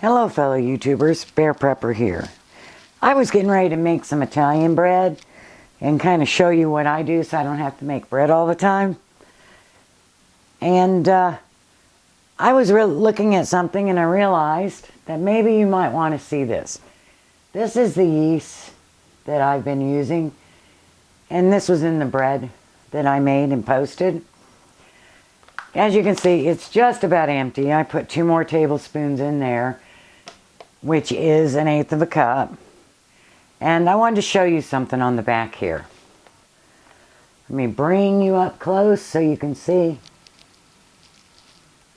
Hello fellow YouTubers, Bear Prepper here. I was getting ready to make some Italian bread and kind of show you what I do so I don't have to make bread all the time. And I was looking at something and I realized that maybe you might want to see this. This is the yeast that I've been using, and this was in the bread that I made and posted. As you can see, it's just about empty. I put 2 more tablespoons in there, which is 1/8 of a cup. And I wanted to show you something on the back here. Let me bring you up close so you can see.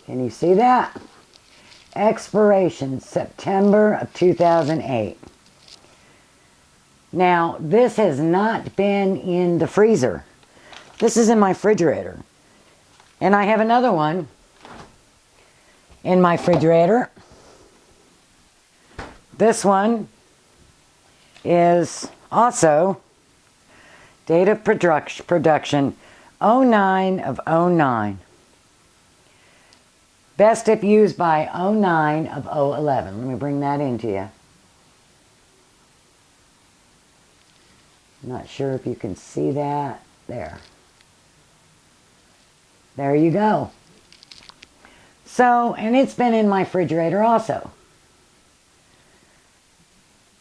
Can you see that? Expiration, September of 2008. Now, this has not been in the freezer. This is in my refrigerator. And I have another one in my refrigerator. This one is also date of production 09 of 09. Best if used by 09 of 011. Let me bring that into you. I'm not sure if you can see that. There. There you go. So, and it's been in my refrigerator also.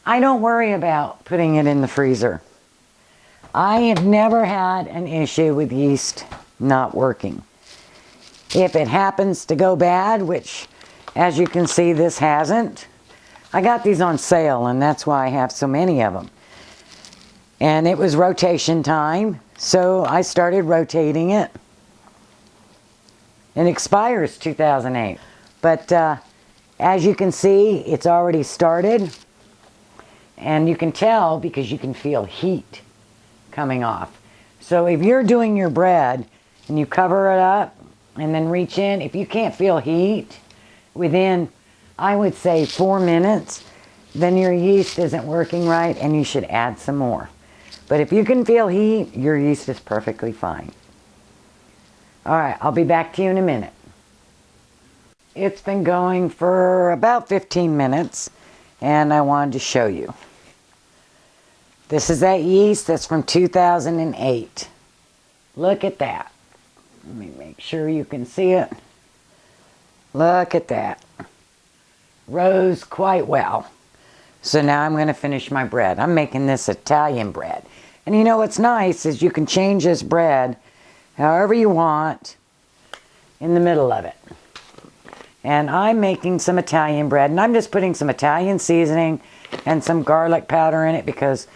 I don't worry about putting it in the freezer. I have never had an issue with yeast not working. If it happens to go bad, which as you can see this hasn't, I got these on sale and that's why I have so many of them. And it was rotation time, so I started rotating it. It expires 2008. But as you can see, it's already started. And you can tell because you can feel heat coming off. So if you're doing your bread and you cover it up and then reach in, if you can't feel heat within, I would say 4 minutes, then your yeast isn't working right and you should add some more. But if you can feel heat, your yeast is perfectly fine. All right, I'll be back to you in a minute. It's been going for about 15 minutes and I wanted to show you. This is that yeast that's from 2008. Look at that. Let me make sure you can see it. Look at that. Rose quite well. So now I'm going to finish my bread. I'm making this Italian bread. And you know what's nice is you can change this bread however you want in the middle of it. And I'm making some Italian bread, and I'm just putting some Italian seasoning and some garlic powder in it because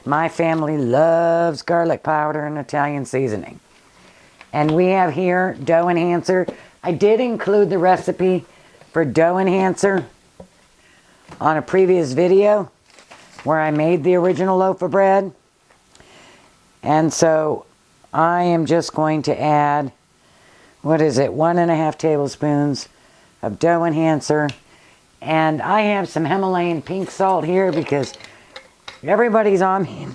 my family loves garlic powder and Italian seasoning. And we have here dough enhancer. I did include the recipe for dough enhancer on a previous video where I made the original loaf of bread. And so I am just going to add, 1.5 tablespoons of dough enhancer. And I have some Himalayan pink salt here because everybody's on me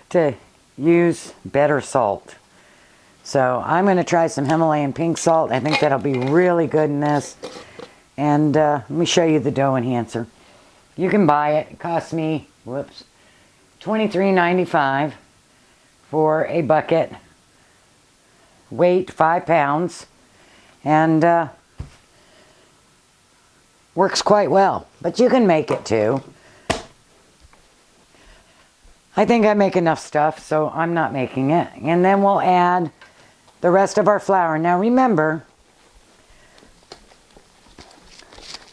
to use better salt. So I'm going to try some Himalayan pink salt. I think that'll be really good in this. And let me show you the dough enhancer. You can buy it. It costs me, $23.95 for a bucket. Weight 5 pounds. And works quite well. But you can make it too. I think I make enough stuff, so I'm not making it. And then we'll add the rest of our flour. Now remember,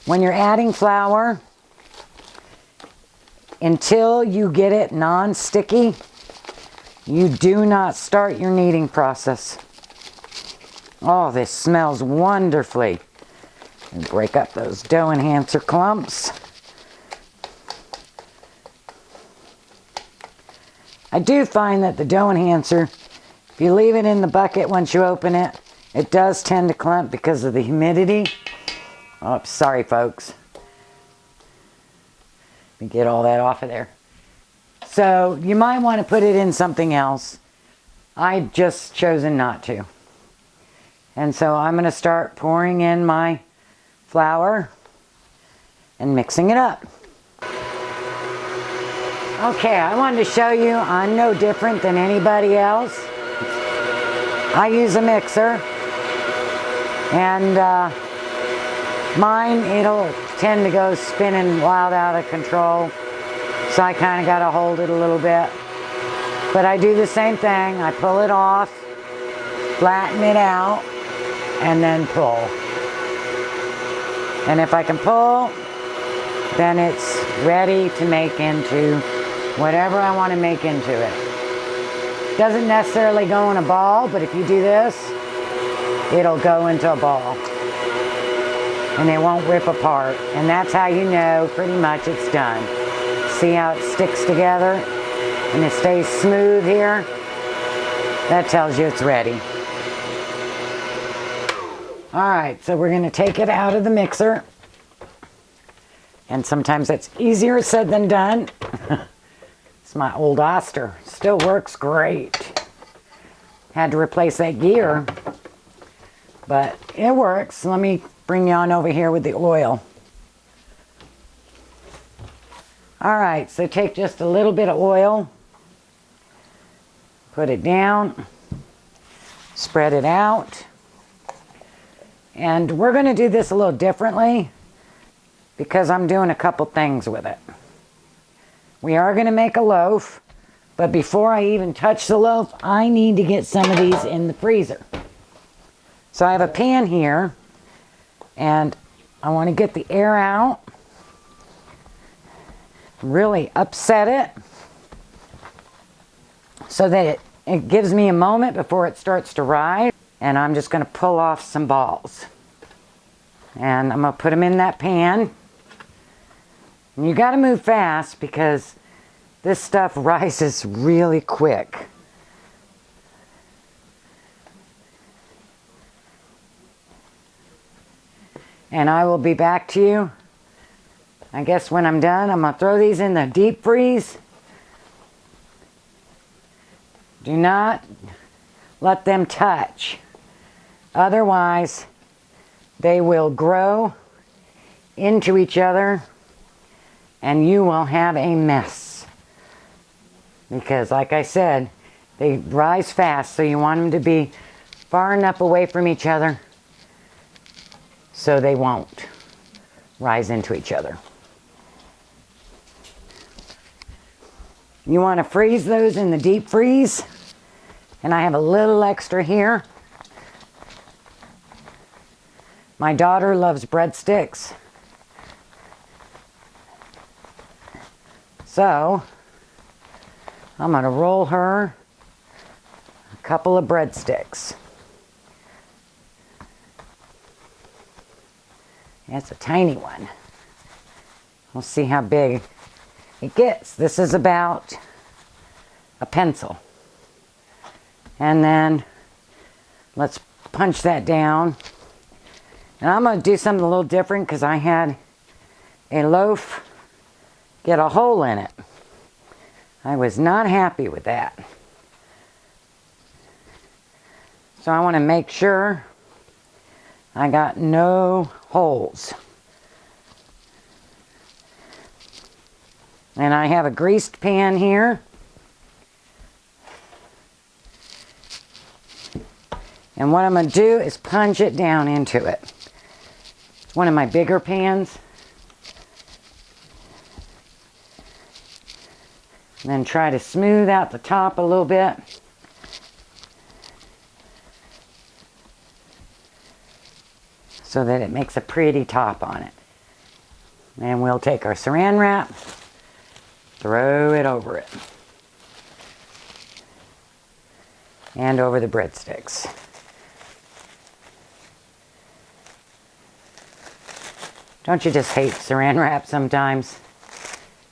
when you're adding flour, until you get it non-sticky, you do not start your kneading process. Oh, this smells wonderfully. And break up those dough enhancer clumps. I do find that the dough enhancer, if you leave it in the bucket once you open it, it does tend to clump because of the humidity. Oh, sorry folks. Let me get all that off of there. So you might want to put it in something else. I've just chosen not to. And so I'm going to start pouring in my flour. and mixing it up. Okay, I wanted to show you I'm no different than anybody else. I use a mixer, and mine, it'll tend to go spinning wild out of control, so I kind of got to hold it a little bit. But I do the same thing. I pull it off, flatten it out, and then pull. And if I can pull, then it's ready to make into whatever I want to make into it. Doesn't necessarily go in a ball, but if you do this, it'll go into a ball. And it won't rip apart. And that's how you know pretty much it's done. See how it sticks together and it stays smooth here? That tells you it's ready. Alright, so we're going to take it out of the mixer. And sometimes that's easier said than done. It's my old Oster. Still works great. Had to replace that gear, but it works. Let me bring you on over here with the oil. Alright, so take just a little bit of oil, put it down, spread it out, and we're going to do this a little differently because I'm doing a couple things with it. We are going to make a loaf, but before I even touch the loaf, I need to get some of these in the freezer. So I have a pan here, and I want to get the air out, really upset it, so that it gives me a moment before it starts to rise, and I'm just going to pull off some balls. And I'm going to put them in that pan. And you got to move fast because this stuff rises really quick. And I will be back to you, I guess, when I'm done. I'm going to throw these in the deep freeze. Do not let them touch. Otherwise, they will grow into each other and you will have a mess. Because, like I said, they rise fast, so you want them to be far enough away from each other so they won't rise into each other. You want to freeze those in the deep freeze. And I have a little extra here. My daughter loves breadsticks. So I'm going to roll her a couple of breadsticks. That's a tiny one. We'll see how big it gets. This is about a pencil. And then let's punch that down. And I'm going to do something a little different because I had a loaf get a hole in it. I was not happy with that. So I want to make sure I got no holes. And I have a greased pan here. And what I'm going to do is punch it down into it. It's one of my bigger pans. And then try to smooth out the top a little bit. So that it makes a pretty top on it. And we'll take our saran wrap, throw it over it. And over the breadsticks. Don't you just hate saran wrap sometimes?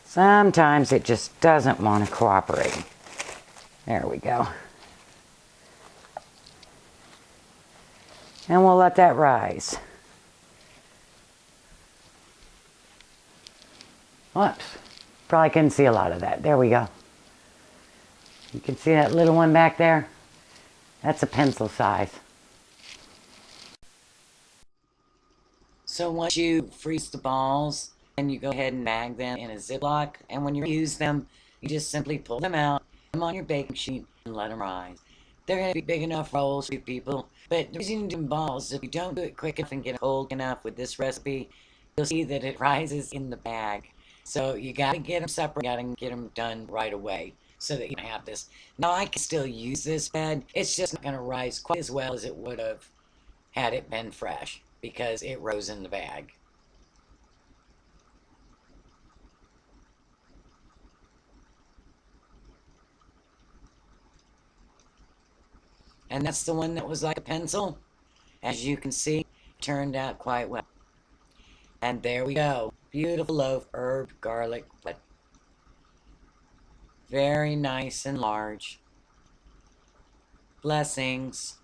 Sometimes it just doesn't want to cooperate. There we go. And we'll let that rise. Whoops. Probably couldn't see a lot of that. There we go. You can see that little one back there? That's a pencil size. So once you freeze the balls, and you go ahead and bag them in a Ziploc. And when you use them, you just simply pull them out, put them on your baking sheet, and let them rise. They're going to be big enough rolls for 2 people. But the reason you do balls, if you don't do it quick enough and get it cold enough with this recipe, you'll see that it rises in the bag. So you got to get them separate. You got to get them done right away so that you can have this. Now I can still use this bed. It's just not going to rise quite as well as it would have had it been fresh because it rose in the bag. And that's the one that was like a pencil. As you can see, turned out quite well. And there we go. Beautiful loaf, herb, garlic, but very nice and large. Blessings.